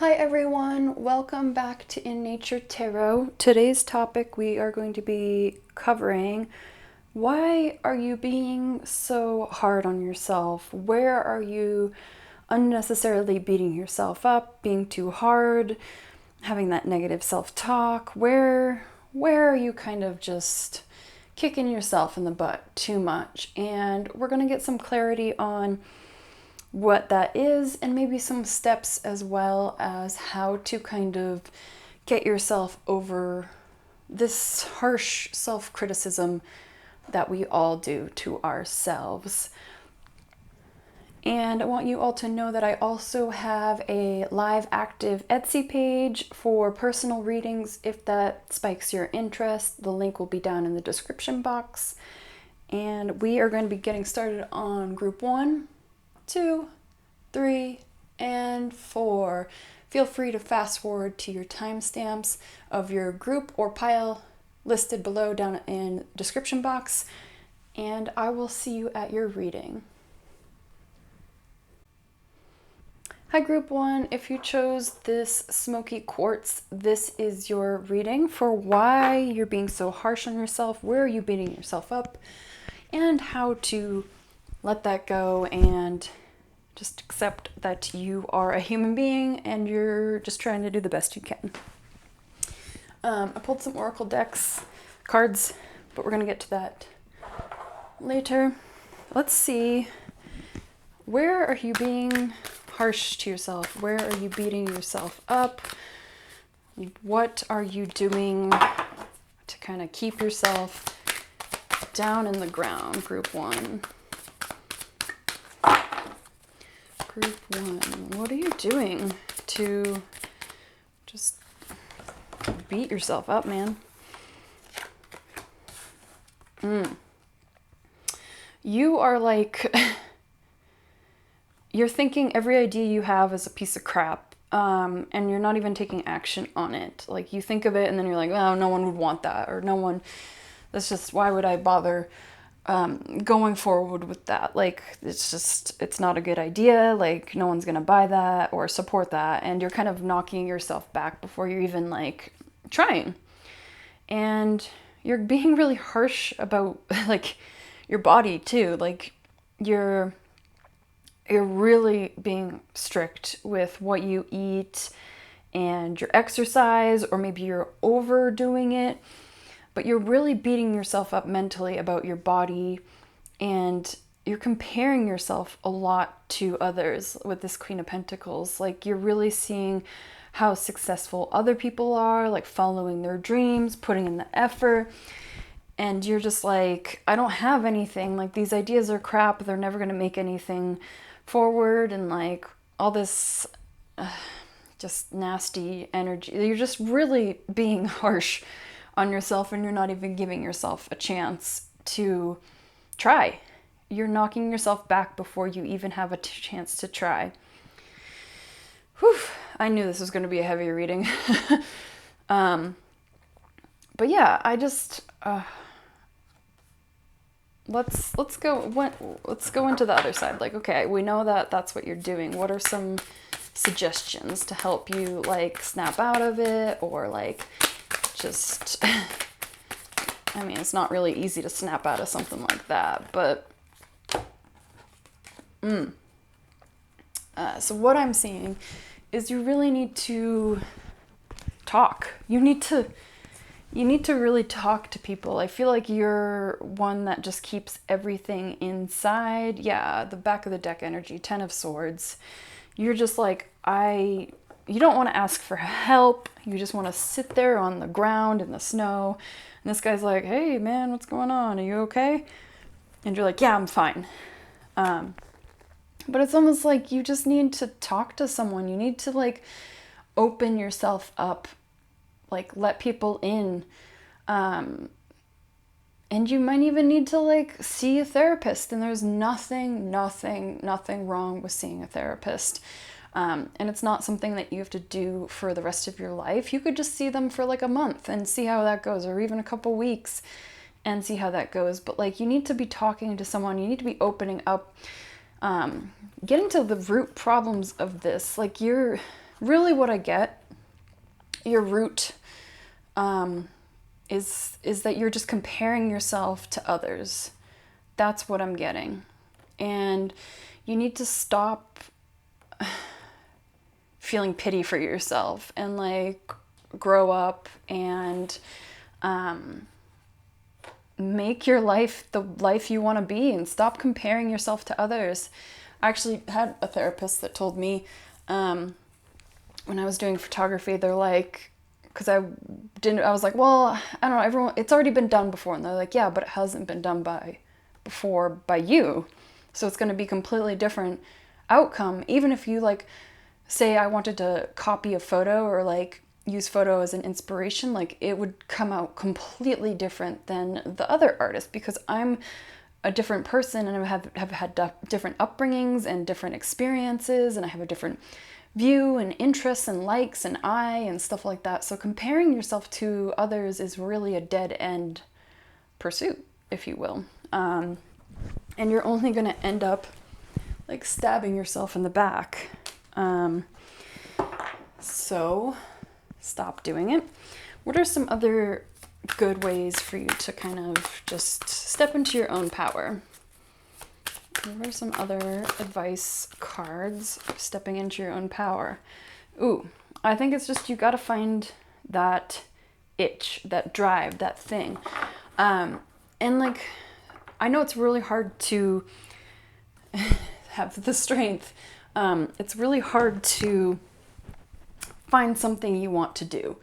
Hi everyone, welcome back to In Nature Tarot. Today's topic we are going to be covering: why are you being so hard on yourself? Where are you unnecessarily beating yourself up, being too hard, having that negative self-talk? Where are you kind of just kicking yourself in the butt too much? And we're going to get some clarity on what that is, and maybe some steps as well as how to kind of get yourself over this harsh self-criticism that we all do to ourselves. And I want you all to know that I also have a live active Etsy page for personal readings if that spikes your interest. The link will be down in the description box. And we are going to be getting started on group 1, 2, 3, and 4. Feel free to fast forward to your timestamps of your group or pile listed below down in the description box, and I will see you at your reading. Hi group 1, if you chose this smoky quartz, this is your reading for why you're being so harsh on yourself, where are you beating yourself up, and how to let that go and just accept that you are a human being and you're just trying to do the best you can. I pulled some oracle cards, but we're going to get to that later. Let's see. Where are you being harsh to yourself? Where are you beating yourself up? What are you doing to kind of keep yourself down in the ground, group 1? Group 1, what are you doing to just beat yourself up, man? You are like, you're thinking every idea you have is a piece of crap, and you're not even taking action on it. Like, you think of it and then you're like, oh, no one would want that, or no one, that's just, why would I bother going forward with that? Like, it's not a good idea. Like, no one's gonna buy that or support that, and you're kind of knocking yourself back before you're even like trying. And you're being really harsh about like your body too. Like, you're really being strict with what you eat and your exercise, or maybe you're overdoing it. But you're really beating yourself up mentally about your body, and you're comparing yourself a lot to others with this Queen of Pentacles. Like, you're really seeing how successful other people are, like following their dreams, putting in the effort, and you're just like, I don't have anything. Like, these ideas are crap. They're never going to make anything forward, and like all this just nasty energy. You're just really being harsh on yourself, and you're not even giving yourself a chance to try. You're knocking yourself back before you even have a chance to try. Whew, I knew this was going to be a heavy reading. But yeah, I just let's go into the other side. Like, okay, we know that that's what you're doing. What are some suggestions to help you like snap out of it, or like just, I mean, it's not really easy to snap out of something like that, but so what I'm seeing is you really need to talk. You need to really talk to people. I feel like you're one that just keeps everything inside. Yeah, the back of the deck energy, 10 of Swords. You're just like, you don't want to ask for help. You just want to sit there on the ground in the snow. And this guy's like, hey man, what's going on? Are you okay? And you're like, yeah, I'm fine. But it's almost like you just need to talk to someone. You need to like open yourself up, like let people in. And you might even need to like see a therapist. And there's nothing wrong with seeing a therapist. And it's not something that you have to do for the rest of your life. You could just see them for like a month and see how that goes, or even a couple weeks and see how that goes. But like, you need to be talking to someone. You need to be opening up, getting to the root problems of this. Like, you're really what I get, your root is that you're just comparing yourself to others. That's what I'm getting. And you need to stop feeling pity for yourself and like grow up and make your life the life you want to be and stop comparing yourself to others. I actually had a therapist that told me when I was doing photography, they're like, because I was like, well, I don't know, it's already been done before. And they're like, yeah, but it hasn't been done before by you. So it's going to be completely different outcome. Even if you like, say I wanted to copy a photo or like use photo as an inspiration, like it would come out completely different than the other artist because I'm a different person and I have had different upbringings and different experiences and I have a different view and interests and likes and eye and stuff like that. So comparing yourself to others is really a dead end pursuit, if you will. And you're only going to end up like stabbing yourself in the back. So stop doing it. What are some other good ways for you to kind of just step into your own power? What are some other advice cards for stepping into your own power? Ooh, I think it's just you got to find that itch, that drive, that thing. And like, I know it's really hard to have the strength. It's really hard to find something you want to do.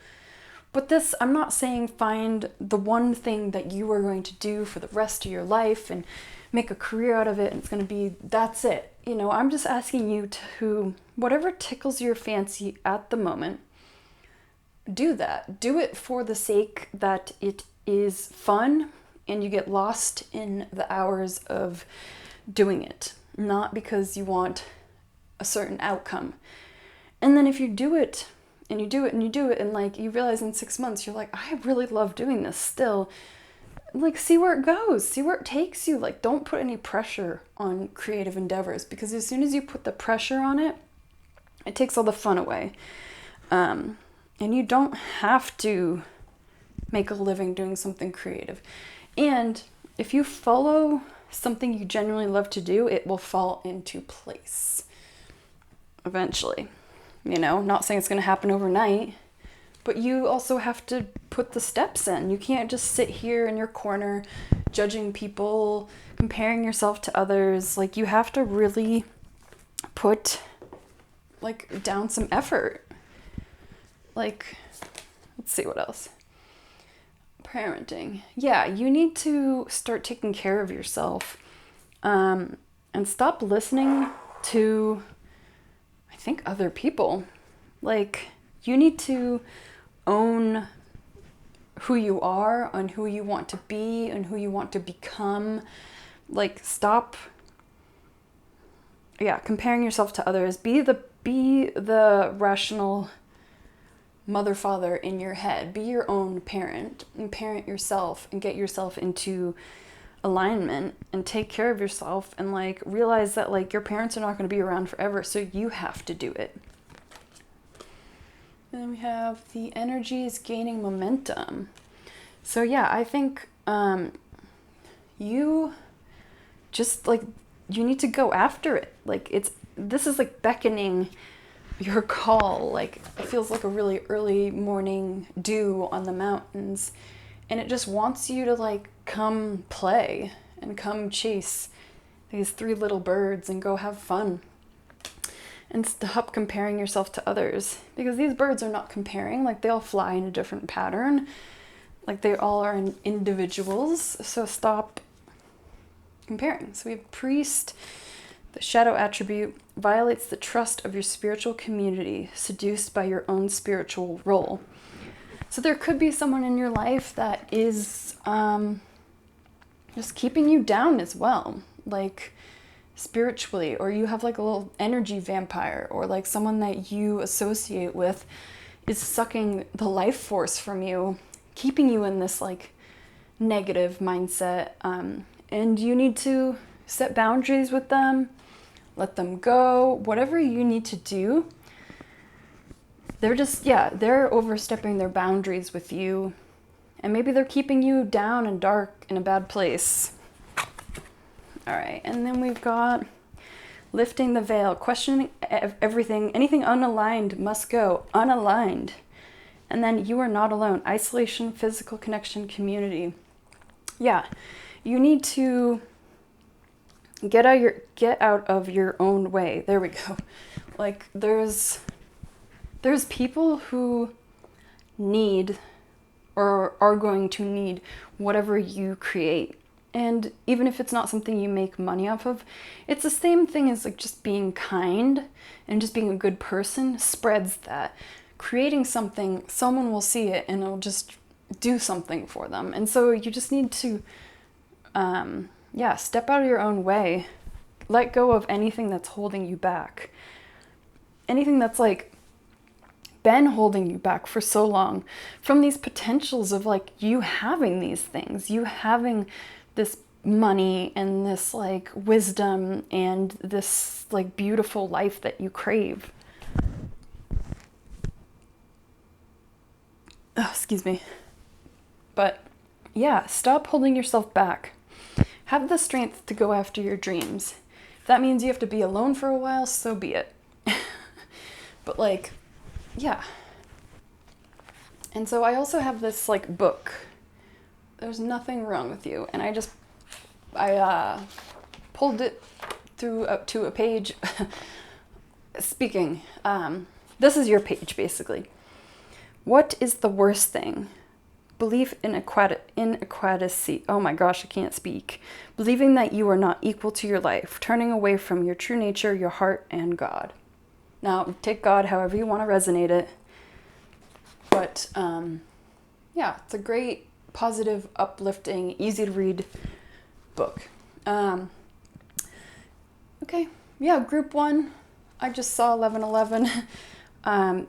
But this, I'm not saying find the one thing that you are going to do for the rest of your life and make a career out of it and it's going to be, that's it. You know, I'm just asking you to, whatever tickles your fancy at the moment, do that. Do it for the sake that it is fun and you get lost in the hours of doing it, not because you want a certain outcome. And then if you do it and you do it and you do it and like you realize in 6 months you're like, I really love doing this still, like see where it goes, see where it takes you. Like don't put any pressure on creative endeavors because as soon as you put the pressure on it, it takes all the fun away. And you don't have to make a living doing something creative. And if you follow something you genuinely love to do, it will fall into place eventually. You know, not saying it's going to happen overnight, but you also have to put the steps in. You can't just sit here in your corner judging people, comparing yourself to others. Like you have to really put like down some effort. Like, let's see what else. Parenting. Yeah, you need to start taking care of yourself and stop listening to, I think, other people. Like, you need to own who you are and who you want to be and who you want to become. Like, stop, comparing yourself to others. Be the rational mother, father in your head. Be your own parent and parent yourself and get yourself into alignment and take care of yourself and like realize that like your parents are not going to be around forever, so you have to do it. And then we have the energy is gaining momentum. So yeah, I think you just like you need to go after it. Like this is like beckoning your call. Like it feels like a really early morning dew on the mountains, and it just wants you to like come play and come chase these 3 little birds and go have fun and stop comparing yourself to others, because these birds are not comparing. Like they all fly in a different pattern, like they all are individuals, so stop comparing. So we have priest. The shadow attribute violates the trust of your spiritual community, seduced by your own spiritual role. So there could be someone in your life that is just keeping you down as well, like spiritually, or you have like a little energy vampire, or like someone that you associate with is sucking the life force from you, keeping you in this like negative mindset. And you need to set boundaries with them. Let them go, whatever you need to do they're just, yeah, they're overstepping their boundaries with you. And maybe they're keeping you down and dark in a bad place. All right, and then we've got lifting the veil, questioning everything. Anything unaligned must go unaligned. And then you are not alone. Isolation, physical connection, community. Yeah, you need to get out of your own way. There we go. Like there's people who need or are going to need whatever you create. And even if it's not something you make money off of, it's the same thing as like just being kind and just being a good person spreads that. Creating something, someone will see it and it'll just do something for them. And so you just need to, step out of your own way. Let go of anything that's holding you back. Anything that's like been holding you back for so long from these potentials of like you having these things, you having this money and this like wisdom and this like beautiful life that you crave. Oh, excuse me. But yeah, stop holding yourself back. Have the strength to go after your dreams. If that means you have to be alone for a while, so be it. But like, yeah. And so I also have this like book. There's nothing wrong with you. And I pulled it through up to a page. Speaking, this is your page basically. What is the worst thing? Belief in inadequacy. Oh my gosh, I can't speak. Believing that you are not equal to your life. Turning away from your true nature, your heart, and God. Now, take God however you want to resonate it. But, yeah, it's a great, positive, uplifting, easy to read book. Okay, yeah, group 1. I just saw 1111.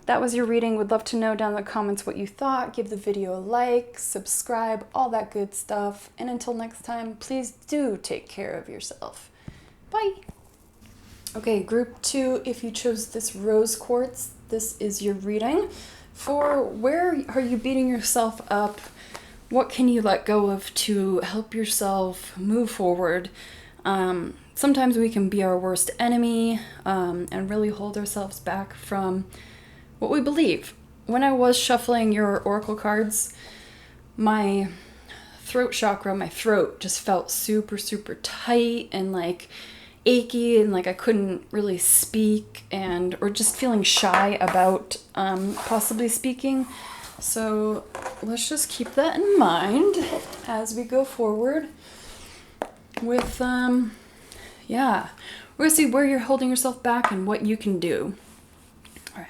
That was your reading. Would love to know down in the comments what you thought. Give the video a like, subscribe, all that good stuff. And until next time, please do take care of yourself. Bye. Okay, group 2, if you chose this rose quartz, this is your reading for where are you beating yourself up? What can you let go of to help yourself move forward? Sometimes we can be our worst enemy and really hold ourselves back from what we believe. When I was shuffling your oracle cards, my throat chakra, my throat just felt super, super tight and like achy and like I couldn't really speak or just feeling shy about possibly speaking. So let's just keep that in mind as we go forward with, yeah, we're gonna see where you're holding yourself back and what you can do. All right,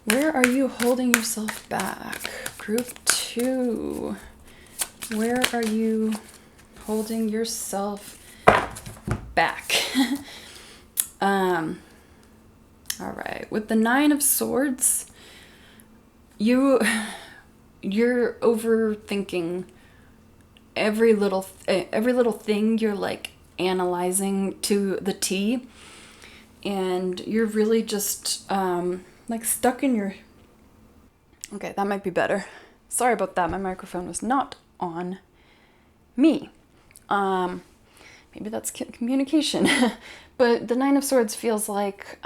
where are you holding yourself back? Group 2, where are you holding yourself back? All right, with the 9 of Swords, you're overthinking every little thing. You're like analyzing to the T, and you're really just like stuck in your. Okay, that might be better. Sorry about that. My microphone was not on me. Maybe that's communication. But the 9 of Swords feels like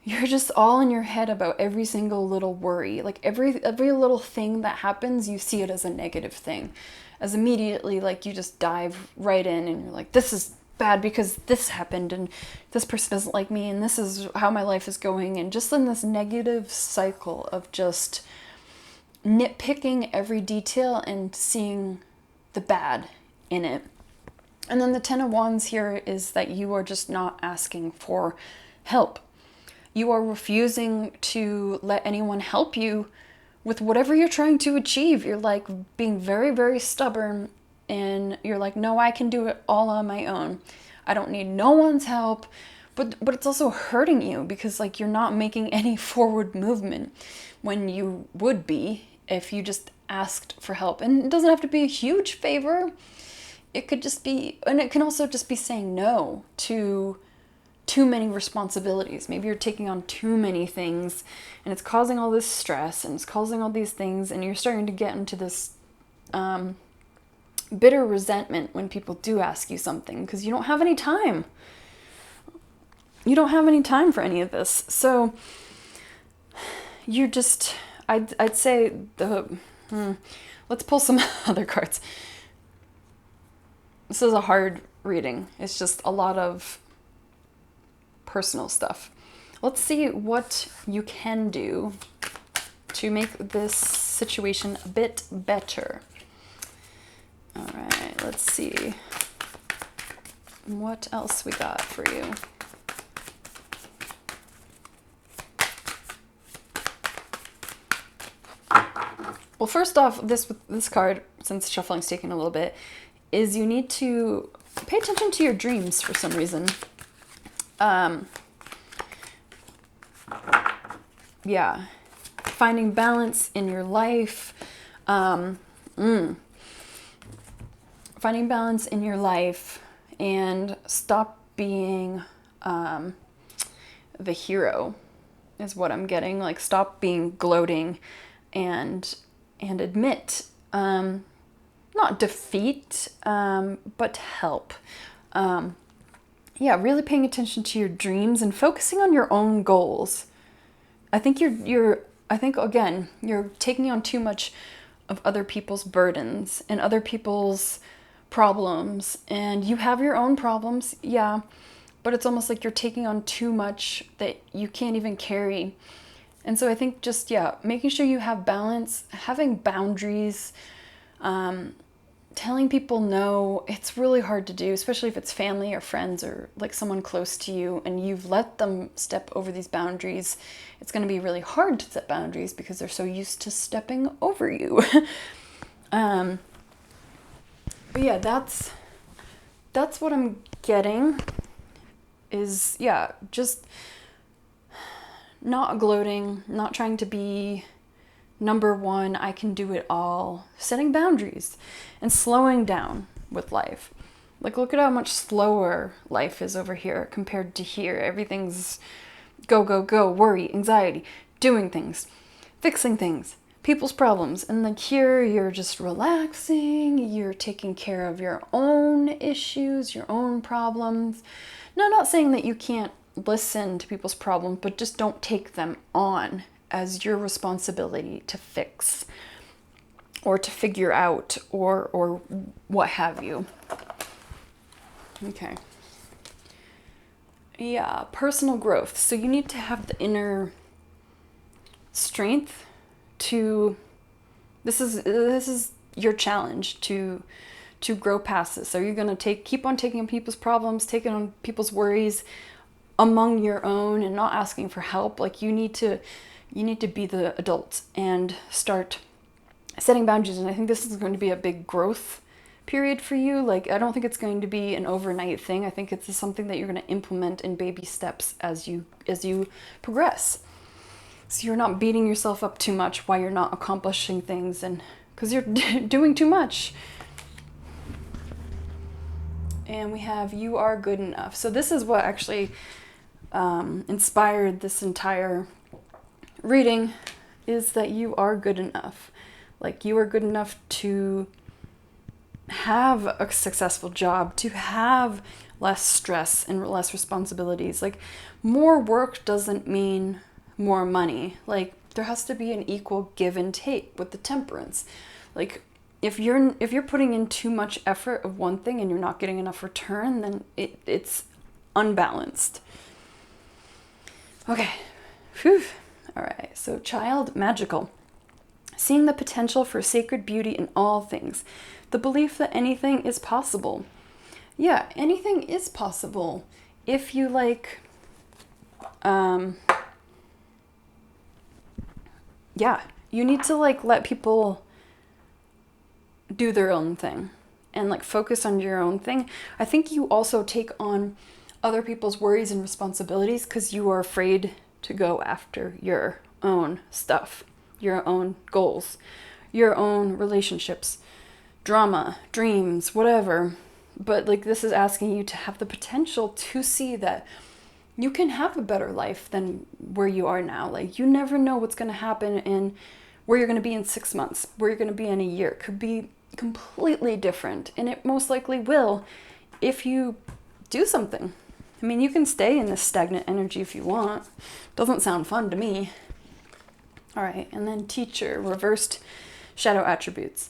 you're just all in your head about every single little worry. Like every little thing that happens, you see it as a negative thing. As immediately, like you just dive right in and you're like, this is bad because this happened and this person doesn't like me and this is how my life is going. And just in this negative cycle of just nitpicking every detail and seeing the bad in it. And then the 10 of Wands here is that you are just not asking for help. You are refusing to let anyone help you with whatever you're trying to achieve. You're like being very, very stubborn and you're like, no, I can do it all on my own. I don't need no one's help. But it's also hurting you because like you're not making any forward movement when you would be if you just asked for help. And it doesn't have to be a huge favor. It could just be, and it can also just be saying no to too many responsibilities. Maybe you're taking on too many things and it's causing all this stress and it's causing all these things, and you're starting to get into this bitter resentment when people do ask you something because you don't have any time. You don't have any time for any of this. So you're just, I'd say let's pull some other cards. This is a hard reading. It's just a lot of personal stuff. Let's see what you can do to make this situation a bit better. All right, let's see. What else we got for you? Well, first off, this card, since shuffling's taking a little bit, is you need to pay attention to your dreams for some reason. Yeah, finding balance in your life. Finding balance in your life and stop being the hero is what I'm getting. Like, stop being gloating and admit not defeat, but help. Yeah, really paying attention to your dreams and focusing on your own goals. I think I think again, you're taking on too much of other people's burdens and other people's problems, and you have your own problems, yeah, but it's almost like you're taking on too much that you can't even carry. And so I think just, yeah, making sure you have balance, having boundaries, telling people no. It's really hard to do, especially if it's family or friends or like someone close to you and you've let them step over these boundaries. It's going to be really hard to set boundaries because they're so used to stepping over you. But yeah, that's what I'm getting is, yeah, just not gloating, not trying to be number one, I can do it all, setting boundaries and slowing down with life. Like, look at how much slower life is over here compared to here. Everything's go, go, go, worry, anxiety, doing things, fixing things, people's problems. And like here, you're just relaxing, you're taking care of your own issues, your own problems. Now, I'm not saying that you can't listen to people's problems, but just don't take them on as your responsibility to fix or to figure out or what have you. Okay. Yeah, personal growth. So you need to have the inner strength to, this is your challenge to grow past this. Are you going to keep on taking on people's problems, taking on people's worries among your own and not asking for help? Like, you need to be the adult and start setting boundaries. And I think this is going to be a big growth period for you. Like, I don't think it's going to be an overnight thing. I think it's something that you're going to implement in baby steps as you progress. So you're not beating yourself up too much while you're not accomplishing things, and because you're doing too much. And we have, you are good enough. So this is what actually inspired this entire reading, is that you are good enough. Like, you are good enough to have a successful job, to have less stress and less responsibilities. Like, more work doesn't mean more money. Like, there has to be an equal give and take with the temperance. Like, if you're putting in too much effort of one thing and you're not getting enough return, then it's unbalanced. Okay. Whew. All right. So, child, magical. Seeing the potential for sacred beauty in all things. The belief that anything is possible. Yeah, anything is possible. If you yeah, you need to let people do their own thing and focus on your own thing. I think you also take on other people's worries and responsibilities because you are afraid to go after your own stuff, your own goals, your own relationships, drama, dreams, whatever. But this is asking you to have the potential to see that you can have a better life than where you are now. Like, you never know what's going to happen in where you're going to be in 6 months, where you're going to be in a year. It could be completely different, and it most likely will if you do something. I mean, you can stay in this stagnant energy if you want. Doesn't sound fun to me. All right, and then teacher, reversed shadow attributes.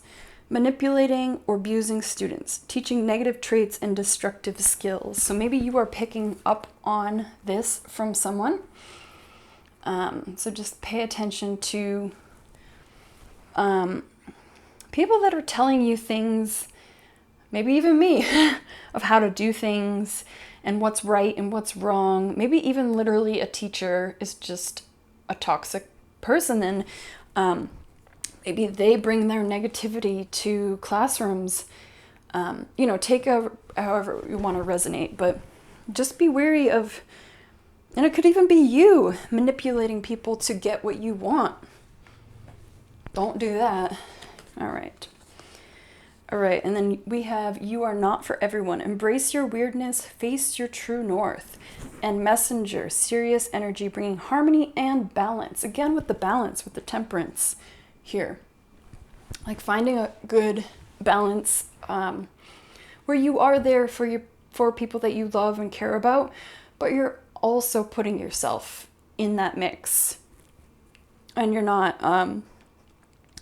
Manipulating or abusing students, teaching negative traits and destructive skills. So maybe you are picking up on this from someone. So just pay attention to people that are telling you things, maybe even me, of how to do things and what's right and what's wrong. Maybe even literally a teacher is just a toxic person, and maybe they bring their negativity to classrooms. Take however you want to resonate, but just be wary of, and it could even be you manipulating people to get what you want. Don't do that. All right, and then we have, you are not for everyone. Embrace your weirdness, face your true north. And messenger, serious energy, bringing harmony and balance. Again, with the balance, with the temperance here. Like finding a good balance where you are there for people that you love and care about, but you're also putting yourself in that mix. And you're not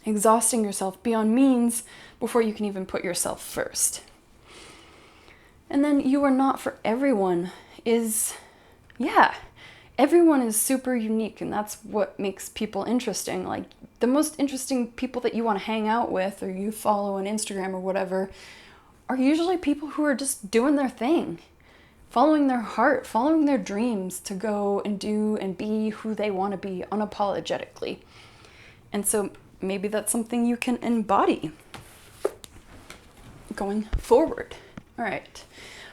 exhausting yourself beyond means before you can even put yourself first. And then you are not for everyone is, everyone is super unique, and that's what makes people interesting. Like, the most interesting people that you want to hang out with or you follow on Instagram or whatever are usually people who are just doing their thing, following their heart, following their dreams to go and do and be who they want to be unapologetically. And so maybe that's something you can embody going forward. All right.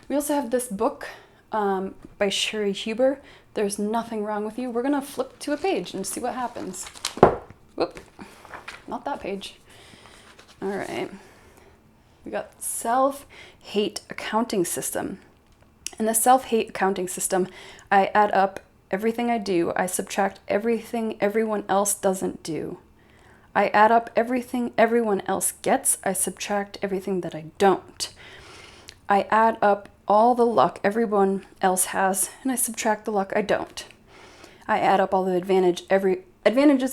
We also have this book by Sherry Huber, There's Nothing Wrong With You. We're going to flip to a page and see what happens. Whoop, not that page. All right. We got self-hate accounting system. In the self-hate accounting system, I add up everything I do. I subtract everything everyone else doesn't do. I add up everything everyone else gets. I subtract everything that I don't. I add up all the luck everyone else has, and I subtract the luck I don't. I add up all the advantages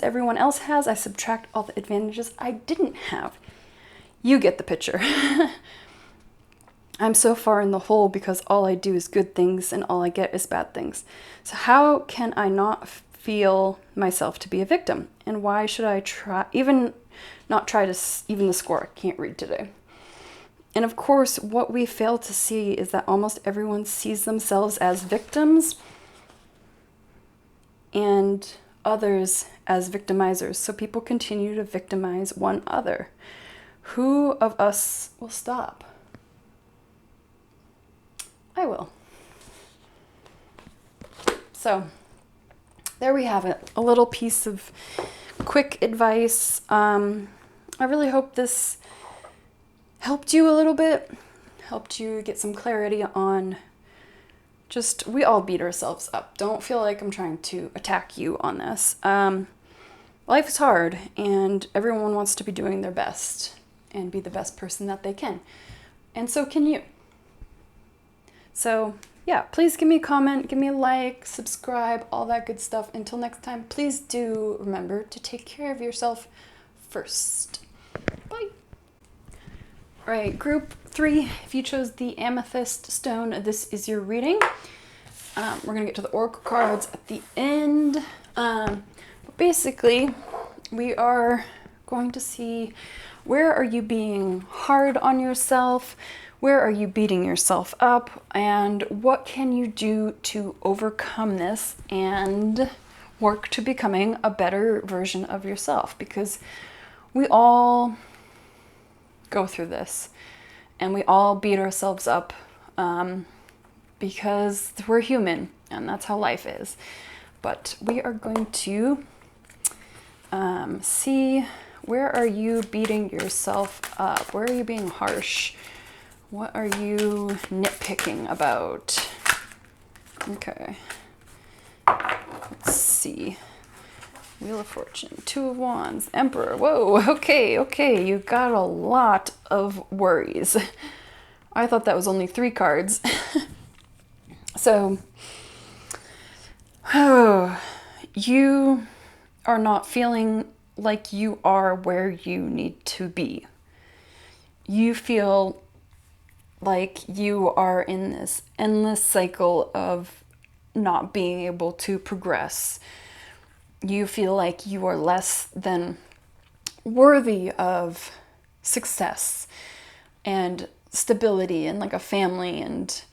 everyone else has. I subtract all the advantages I didn't have. You get the picture. I'm so far in the hole because all I do is good things and all I get is bad things. So how can I not feel myself to be a victim? And why should I not try to even the score? I can't read today. And of course, what we fail to see is that almost everyone sees themselves as victims and others as victimizers. So people continue to victimize one other. Who of us will stop? I will. So there we have it. A little piece of quick advice. I really hope this helped you a little bit, helped you get some clarity on just, we all beat ourselves up. Don't feel like I'm trying to attack you on this. Life is hard, and everyone wants to be doing their best and be the best person that they can. And so can you. So yeah, please give me a comment, give me a like, subscribe, all that good stuff. Until next time, please do remember to take care of yourself first. Bye. All right, group 3, if you chose the amethyst stone, this is your reading. We're gonna get to the oracle cards at the end. But basically, we are going to see, where are you being hard on yourself? Where are you beating yourself up? And what can you do to overcome this and work to becoming a better version of yourself? Because we all go through this and we all beat ourselves up because we're human and that's how life is. But we are going to see, where are you beating yourself up? Where are you being harsh? What are you nitpicking about? Okay. see. Wheel of Fortune, Two of Wands, Emperor. Whoa, okay, you got a lot of worries. I thought that was only 3 cards. So, you are not feeling like you are where you need to be. You feel like you are in this endless cycle of not being able to progress. You feel like you are less than worthy of success and stability and like a family, and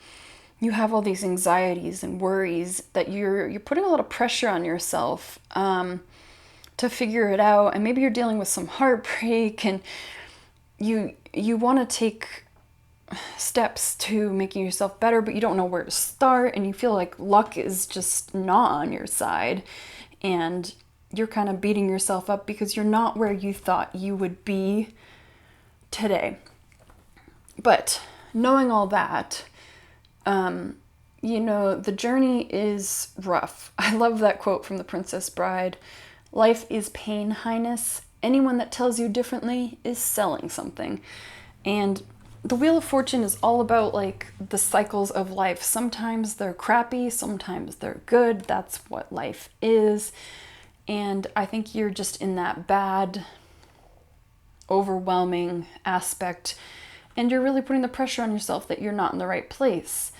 you have all these anxieties and worries that you're putting a lot of pressure on yourself to figure it out, and maybe you're dealing with some heartbreak, and you want to take steps to making yourself better, but you don't know where to start, and you feel like luck is just not on your side, and you're kind of beating yourself up because you're not where you thought you would be today. But knowing all that, the journey is rough. I love that quote from The Princess Bride. Life is pain, Highness. Anyone that tells you differently is selling something. And the Wheel of Fortune is all about like the cycles of life. Sometimes they're crappy, sometimes they're good. That's what life is. And I think you're just in that bad, overwhelming aspect, and you're really putting the pressure on yourself that you're not in the right place.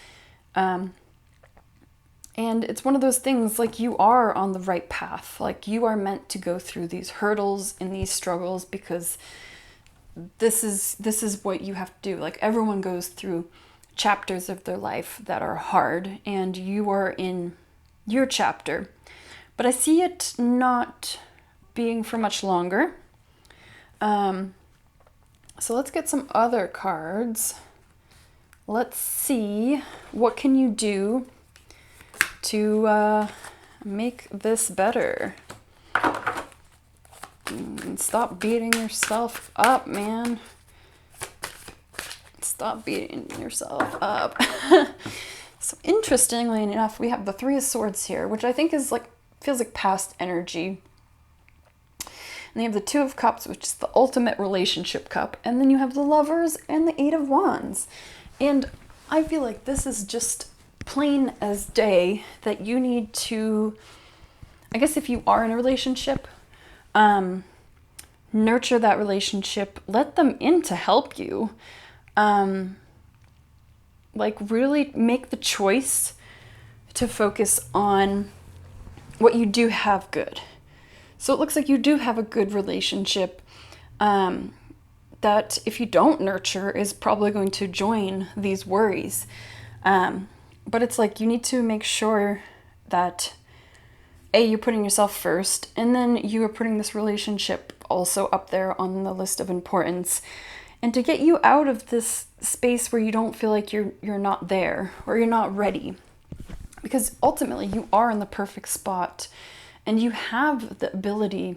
And it's one of those things, like, you are on the right path. Like, you are meant to go through these hurdles and these struggles because this is what you have to do. Like, everyone goes through chapters of their life that are hard, and you are in your chapter. But I see it not being for much longer. So let's get some other cards. Let's see, what can you do to make this better? Stop beating yourself up, man. Stop beating yourself up. So interestingly enough, we have the Three of Swords here, which I think is like, feels like past energy. And you have the Two of Cups, which is the ultimate relationship cup. And then you have the Lovers and the Eight of Wands. And I feel like this is just plain as day that you need to, I guess if you are in a relationship, nurture that relationship, let them in to help you. Like, really make the choice to focus on what you do have good. So it looks like you do have a good relationship that, if you don't nurture, is probably going to join these worries. But it's like, you need to make sure that you're putting yourself first, and then you are putting this relationship also up there on the list of importance. And to get you out of this space where you don't feel like you're not there, or you're not ready. Because ultimately you are in the perfect spot, and you have the ability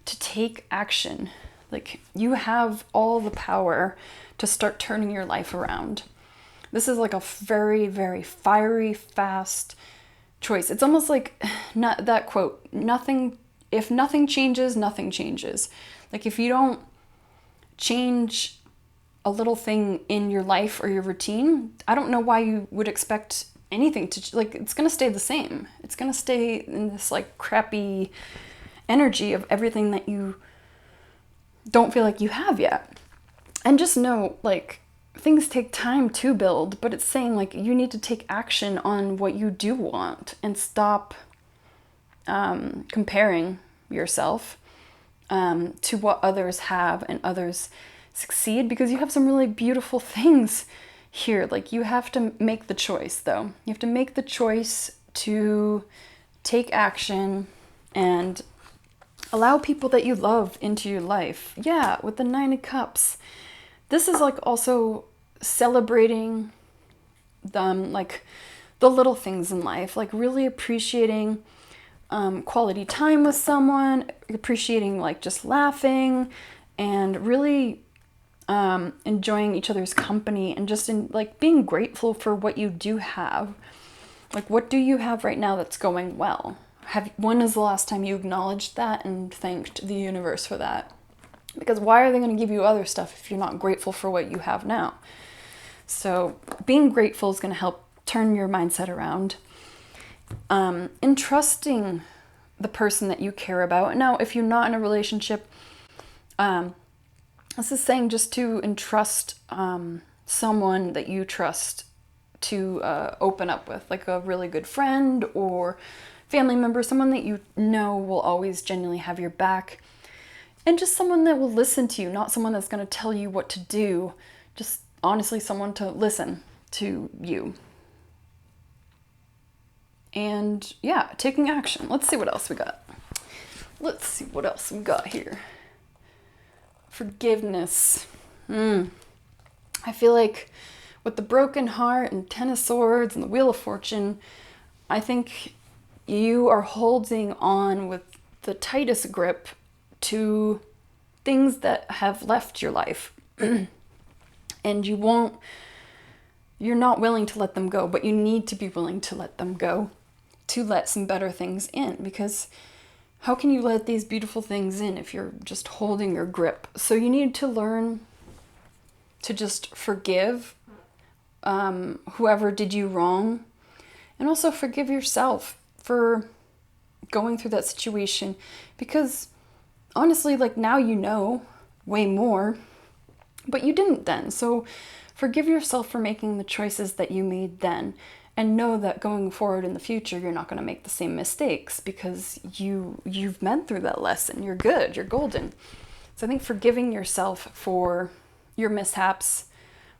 to take action. Like, you have all the power to start turning your life around. This is like a very, very fiery, fast choice. It's almost like, not that quote, if nothing changes, nothing changes. Like, if you don't change a little thing in your life or your routine, I don't know why you would expect anything to, like, it's going to stay the same. It's going to stay in this like crappy energy of everything that you don't feel like you have yet. And just know, like, things take time to build, but it's saying like you need to take action on what you do want and stop comparing yourself to what others have and others succeed, because you have some really beautiful things here. Like, you have to make the choice, though. You have to make the choice to take action and allow people that you love into your life. Yeah, with the Nine of Cups. This is like also celebrating like the little things in life, like really appreciating quality time with someone, appreciating like just laughing, and really enjoying each other's company, and just like being grateful for what you do have. Like, what do you have right now that's going well? When is the last time you acknowledged that and thanked the universe for that? Because why are they going to give you other stuff if you're not grateful for what you have now? So being grateful is going to help turn your mindset around. And trusting the person that you care about. Now, if you're not in a relationship, this is saying just to entrust someone that you trust to open up with, like a really good friend or family member, someone that you know will always genuinely have your back, and just someone that will listen to you, not someone that's going to tell you what to do, just honestly someone to listen to you. And yeah, taking action. Let's see what else we got. Let's see what else we got here. Forgiveness. I feel like with the broken heart and Ten of Swords and the Wheel of Fortune, I think you are holding on with the tightest grip to things that have left your life. And you're not willing to let them go, but you need to be willing to let them go to let some better things in, because how can you let these beautiful things in if you're just holding your grip? So you need to learn to just forgive whoever did you wrong, and also forgive yourself for going through that situation, because honestly, like, now you know way more, but you didn't then. So forgive yourself for making the choices that you made then, and know that going forward in the future, you're not going to make the same mistakes, because you've been through that lesson. You're good. You're golden. So I think forgiving yourself for your mishaps,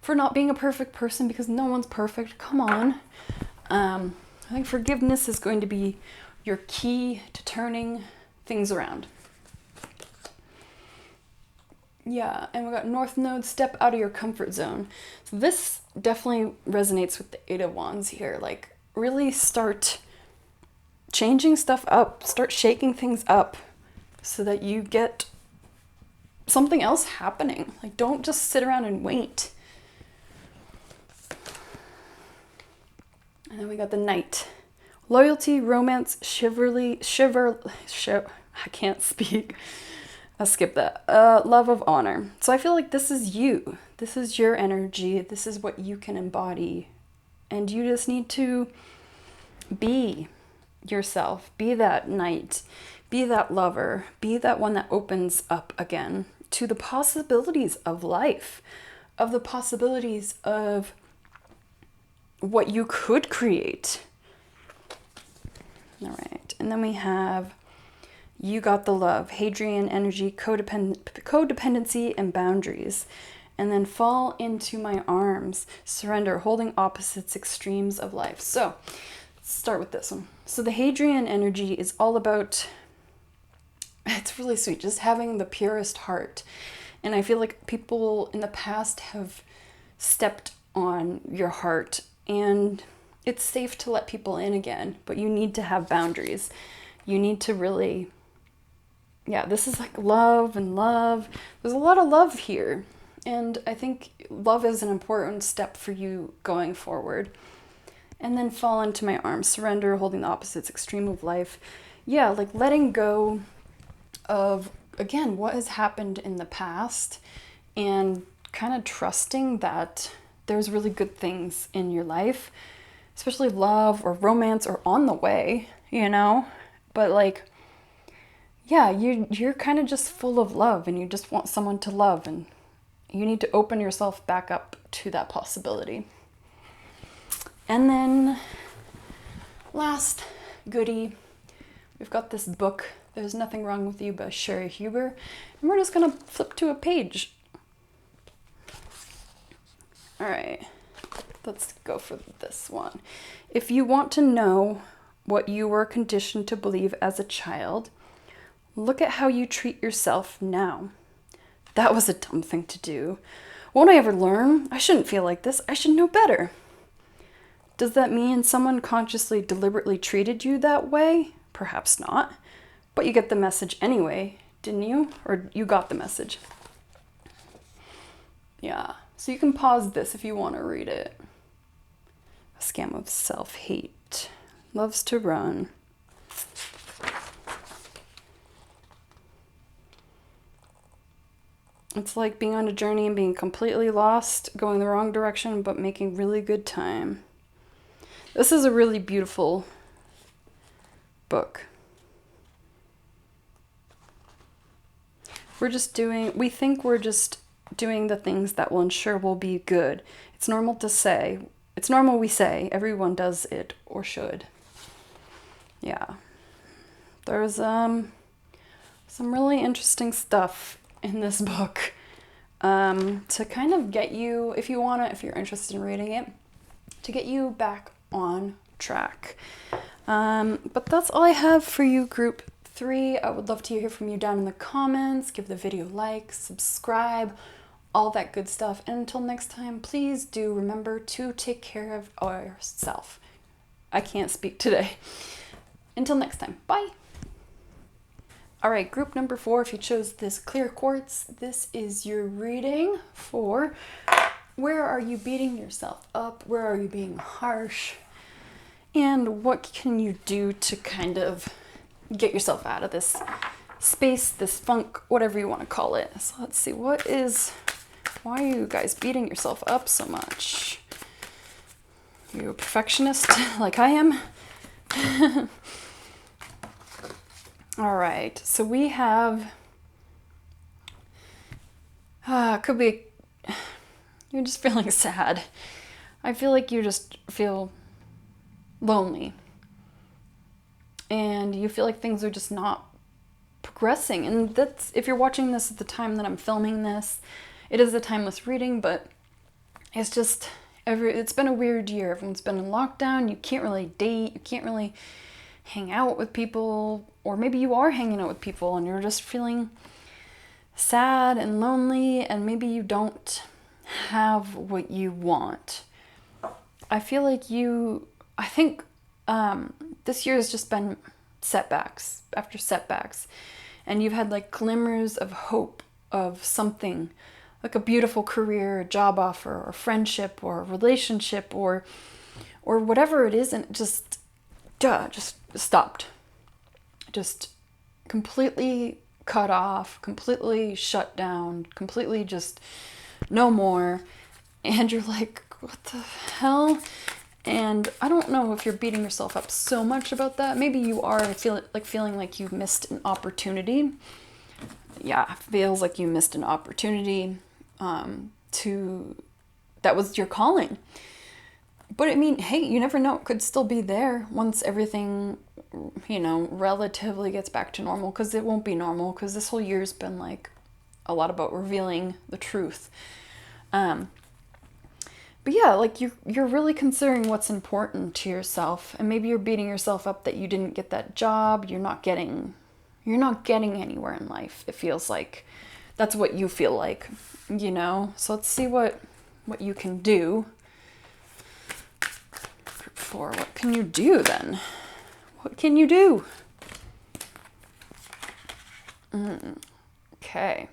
for not being a perfect person, because no one's perfect. Come on. I think forgiveness is going to be your key to turning things around. Yeah, and we got North Node, step out of your comfort zone. So this definitely resonates with the Eight of Wands here. Like, really start changing stuff up, start shaking things up so that you get something else happening. Like, don't just sit around and wait. And then we got the Knight. Loyalty, romance, I can't speak. I'll skip that. Love of honor. So I feel like this is you. This is your energy. This is what you can embody. And you just need to be yourself. Be that knight. Be that lover. Be that one that opens up again to the possibilities of life, of the possibilities of what you could create. All right. And then we have, you got the love, Hadrian energy, codependency, and boundaries. And then fall into my arms, surrender, holding opposites, extremes of life. So let's start with this one. So the Hadrian energy is all about, it's really sweet, just having the purest heart. And I feel like people in the past have stepped on your heart, and it's safe to let people in again, but you need to have boundaries. You need to really, yeah, this is like love and love. There's a lot of love here. And I think love is an important step for you going forward. And then fall into my arms, surrender, holding the opposites, extreme of life. Yeah, like letting go of, again, what has happened in the past, and kind of trusting that there's really good things in your life, especially love or romance or on the way, you know? But like, yeah, you're kind of just full of love, and you just want someone to love, and you need to open yourself back up to that possibility. And then last goodie, we've got this book, There's Nothing Wrong With You by Sherry Huber, and we're just gonna flip to a page. All right, let's go for this one. If you want to know what you were conditioned to believe as a child, look at how you treat yourself now. That was a dumb thing to do. Won't I ever learn? I shouldn't feel like this. I should know better. Does that mean someone consciously, deliberately treated you that way? Perhaps not. But you get the message anyway, didn't you? Or you got the message. Yeah. So you can pause this if you want to read it. A scam of self-hate. Loves to run. It's like being on a journey and being completely lost, going the wrong direction, but making really good time. This is a really beautiful book. We think we're just doing the things that will ensure we'll be good. It's normal we say, everyone does it or should. Yeah. There's some really interesting stuff in this book to kind of get you, if you're interested in reading it, to get you back on track. But that's all I have for you, group 3. I would love to hear from you down in the comments. Give the video a like, subscribe, all that good stuff. And until next time, please do remember to take care of yourself. I can't speak today. Until next time, bye. All right, group number 4, if you chose this clear quartz, this is your reading for where are you beating yourself up? Where are you being harsh? And what can you do to kind of get yourself out of this space, this funk, whatever you want to call it. So let's see, why are you guys beating yourself up so much? You a perfectionist like I am? All right, so we have, could be, you're just feeling sad. I feel like you just feel lonely. And you feel like things are just not progressing. And that's, if you're watching this at the time that I'm filming this, it is a timeless reading, but it's just, it's been a weird year. Everyone's been in lockdown. You can't really date. You can't really hang out with people. Or maybe you are hanging out with people and you're just feeling sad and lonely, and maybe you don't have what you want. I feel like I think this year has just been setbacks after setbacks, and you've had like glimmers of hope of something, like a beautiful career, a job offer, or friendship, or a relationship, or whatever it is, and it just stopped. Just completely cut off, completely shut down, completely just no more. And you're like, what the hell? And I don't know if you're beating yourself up so much about that. Maybe you are feeling like you've missed an opportunity. Yeah, it feels like you missed an opportunity that was your calling. But I mean, hey, you never know. It could still be there once everything, relatively gets back to normal, because it won't be normal, because this whole year's been like a lot about revealing the truth. But yeah, like you're really considering what's important to yourself, and maybe you're beating yourself up that you didn't get that job. You're not getting anywhere in life. It feels like that's what you feel like, So let's see what you can do. Group 4, what can you do then? What can you do? Okay.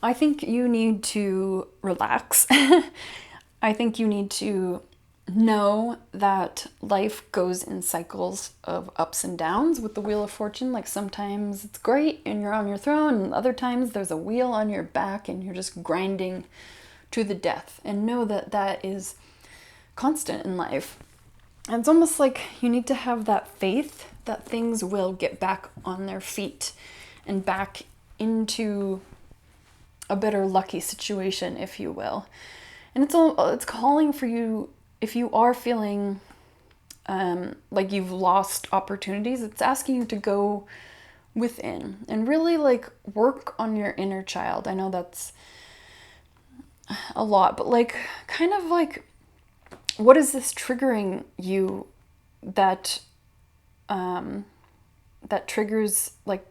I think you need to relax. I think you need to know that life goes in cycles of ups and downs with the Wheel of Fortune. Like sometimes it's great and you're on your throne, and other times there's a wheel on your back and you're just grinding to the death. And know that that is constant in life. And it's almost like you need to have that faith that things will get back on their feet and back into a better lucky situation, if you will. And it's calling for you, if you are feeling like you've lost opportunities, it's asking you to go within and really like work on your inner child. I know that's a lot, but like kind of like, what is this triggering you that triggers like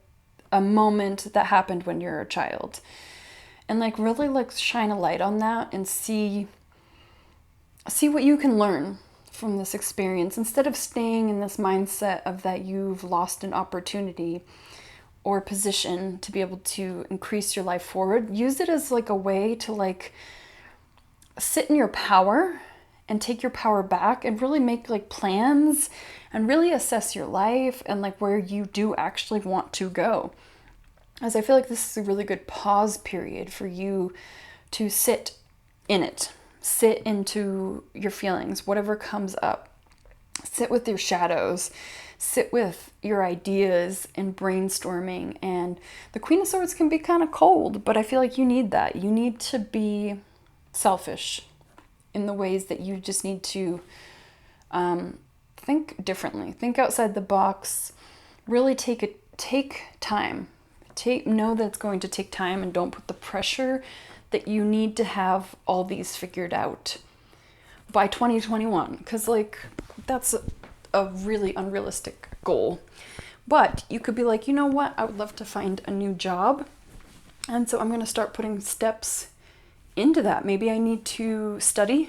a moment that happened when you're a child? And like really like shine a light on that and see what you can learn from this experience, instead of staying in this mindset of that you've lost an opportunity or position to be able to increase your life forward. Use it as like a way to like sit in your power and take your power back and really make like plans and really assess your life and like where you do actually want to go. As I feel like this is a really good pause period for you to sit in it, sit into your feelings, whatever comes up, sit with your shadows, sit with your ideas and brainstorming. And the Queen of Swords can be kind of cold, but I feel like you need that. You need to be selfish in the ways that you just need to think differently, think outside the box, really take time. Know that it's going to take time, and don't put the pressure that you need to have all these figured out by 2021, because like that's a really unrealistic goal. But you could be like, you know what, I would love to find a new job, and so I'm going to start putting steps into that. Maybe I need to study,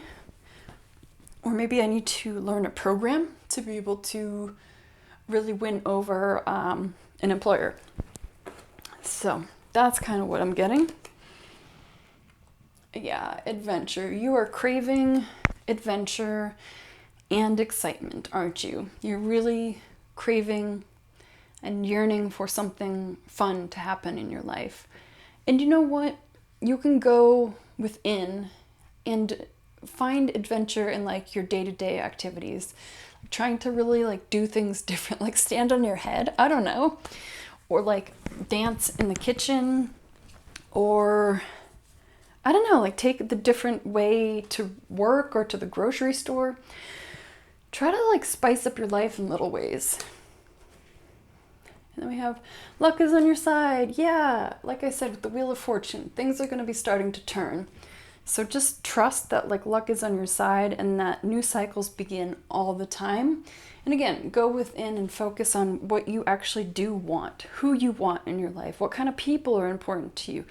or maybe I need to learn a program to be able to really win over an employer. So that's kind of what I'm getting. Yeah, adventure. You are craving adventure and excitement, aren't you? You're really craving and yearning for something fun to happen in your life. And you know what? You can go within and find adventure in like your day-to-day activities. Trying to really like do things different, like stand on your head, I don't know, or like dance in the kitchen, or I don't know, like take the different way to work or to the grocery store. Try to like spice up your life in little ways. And then we have luck is on your side. Yeah, like I said, with the Wheel of Fortune, things are going to be starting to turn. So just trust that like luck is on your side and that new cycles begin all the time. And again, go within and focus on what you actually do want, who you want in your life, what kind of people are important to you.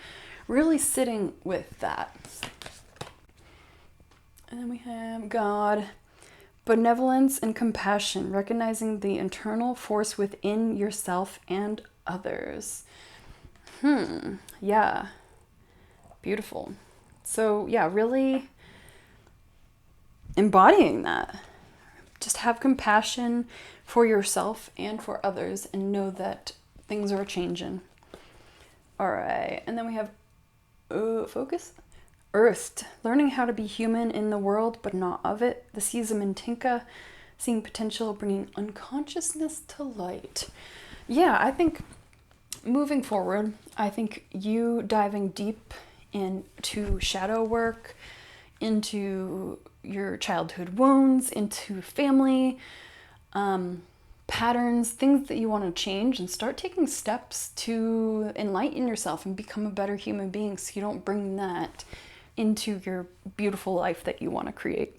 Really sitting with that. And then we have God, benevolence and compassion, recognizing the internal force within yourself and others. Yeah, beautiful. So yeah, really embodying that. Just have compassion for yourself and for others and know that things are changing. All right, and then we have focus. Earthed, learning how to be human in the world but not of it. The Seas of Mintinka, seeing potential, bringing unconsciousness to light. Yeah, I think moving forward, I think you diving deep into shadow work, into your childhood wounds, into family patterns, things that you want to change, and start taking steps to enlighten yourself and become a better human being so you don't bring that into your beautiful life that you want to create.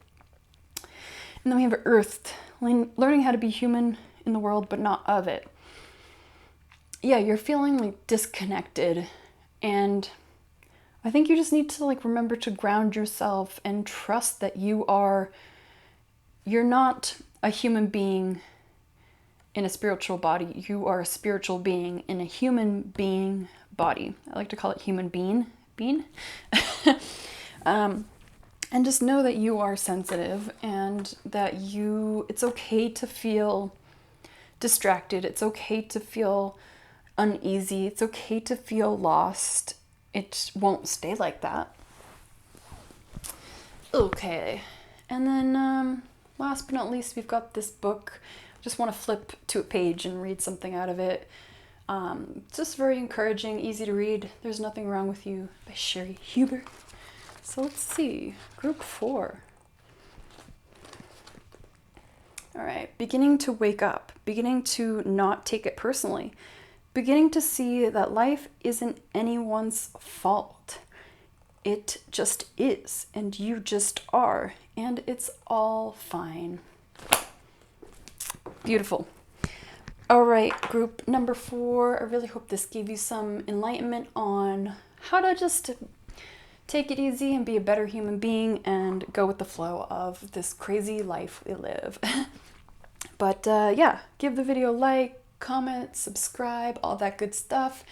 And then we have Earthed, learning how to be human in the world but not of it. Yeah, you're feeling like disconnected, and I think you just need to like remember to ground yourself and trust that you're not a human being in a spiritual body. You are a spiritual being in a human being body. I like to call it human being. And just know that you are sensitive and that it's okay to feel distracted. It's okay to feel uneasy. It's okay to feel lost. It won't stay like that. Okay. And then last but not least, we've got this book. I just want to flip to a page and read something out of it. Just very encouraging, easy to read. There's Nothing Wrong with You by Sherry Huber. So let's see, group 4. All right, beginning to wake up, beginning to not take it personally, beginning to see that life isn't anyone's fault. It just is, and you just are, and it's all fine. Beautiful. All right, group number 4. I really hope this gave you some enlightenment on how to just take it easy and be a better human being and go with the flow of this crazy life we live. But yeah, give the video a like, comment, subscribe, all that good stuff.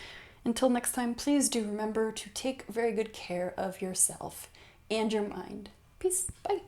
Until next time, please do remember to take very good care of yourself and your mind. Peace. Bye.